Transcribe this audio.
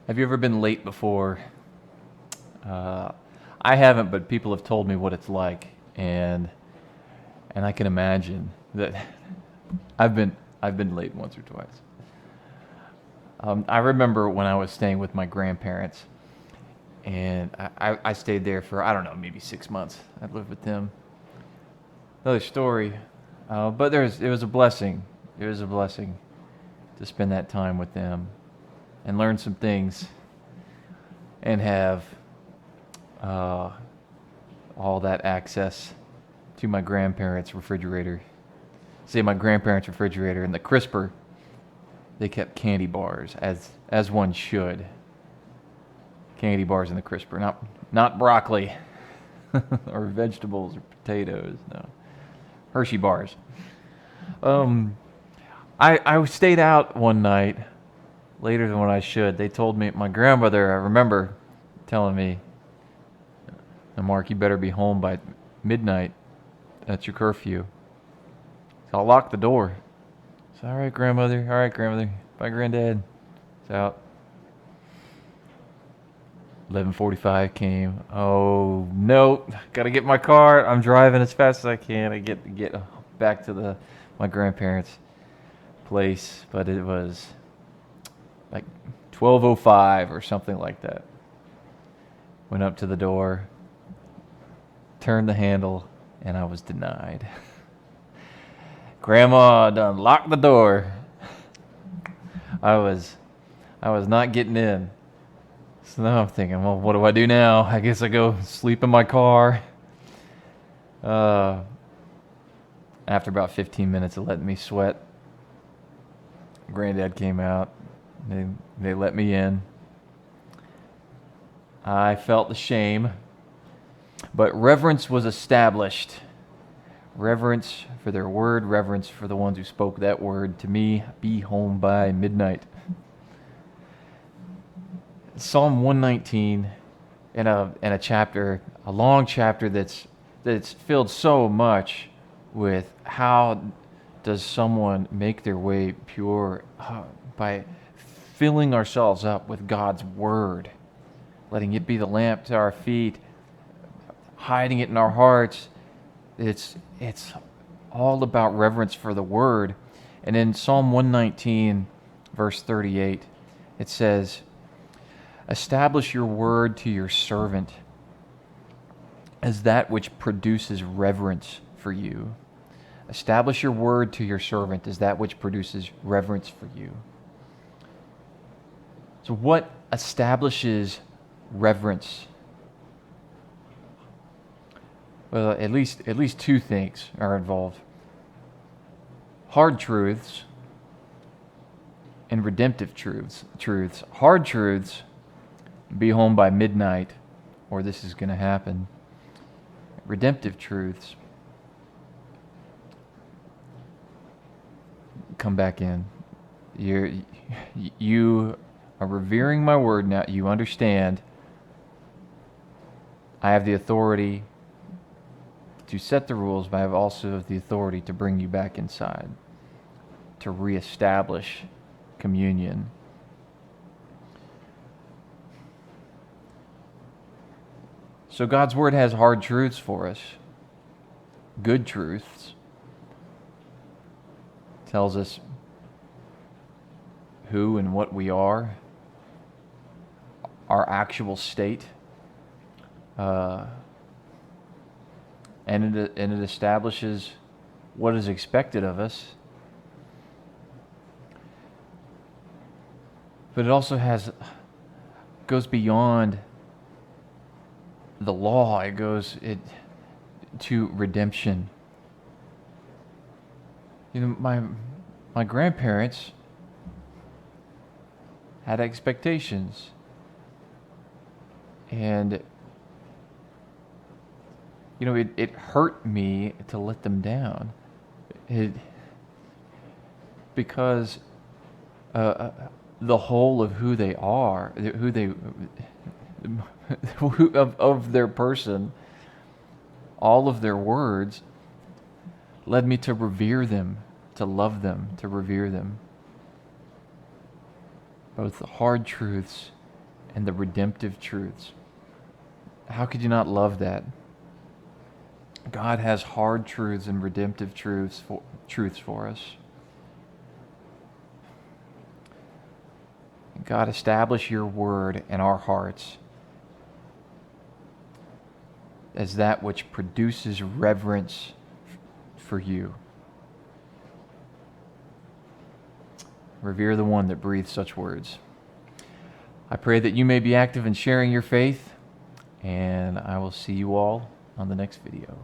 Have you ever been late before? Uh, I haven't, but people have told me what it's like, and I can imagine that I've been I've been late once or twice. I remember when I was staying with my grandparents, and I stayed there for I don't know maybe 6 months. I lived with them. Another story, but it was a blessing. It was a blessing to spend that time with them and learn some things and have uh, all that access to my grandparents' refrigerator. Say my grandparents' refrigerator and the crisper, they kept candy bars as one should. Candy bars in the crisper, not broccoli or vegetables or potatoes. No, Hershey bars. Um, I stayed out one night later than what I should. They told me my grandmother. I remember telling me, Mark, you better be home by midnight. That's your curfew. So I'll lock the door. It's all right, grandmother. All right, grandmother. Bye, granddad. It's out. 11:45 came. Oh no! Gotta get my car. I'm driving as fast as I can. I get back to the my grandparents' place, but it was like 12:05 or something like that. Went up to the door, turned the handle, and I was denied. Grandma done locked the door. I was I was not getting in. So now I'm thinking, well, what do I do now? I guess I go sleep in my car. Uh, After about 15 minutes of letting me sweat, Granddad came out. They let me in. I felt the shame, but reverence was established. Reverence for their word, reverence for the ones who spoke that word to me, be home by midnight. Psalm 119 in a chapter, a long chapter that's filled so much with how does someone make their way pure by filling ourselves up with God's word, letting it be the lamp to our feet, hiding it in our hearts. It's all about reverence for the word. And in Psalm 119, verse 38, it says, establish your word to your servant as that which produces reverence for you. Establish your word to your servant as that which produces reverence for you. So what establishes reverence? Well, at least two things are involved. Hard truths and redemptive truths. Hard truths, be home by midnight, or this is going to happen. Redemptive truths, come back in. You are revering my word now. You understand I have the authority to set the rules, but I have also the authority to bring you back inside, to reestablish communion. So God's word has hard truths for us, good truths. Tells us who and what we are, our actual state, and it establishes what is expected of us. But it also goes beyond the law. It goes to redemption. You know, my grandparents had expectations, and you know, it hurt me to let them down. Because the whole of who they are, of their person, all of their words led me to revere them, to love them, to revere them. Both the hard truths and the redemptive truths. How could you not love that? God has hard truths and redemptive truths for us. God, establish your word in our hearts as that which produces reverence for you. Revere the one that breathed such words. I pray that you may be active in sharing your faith, and I will see you all on the next video.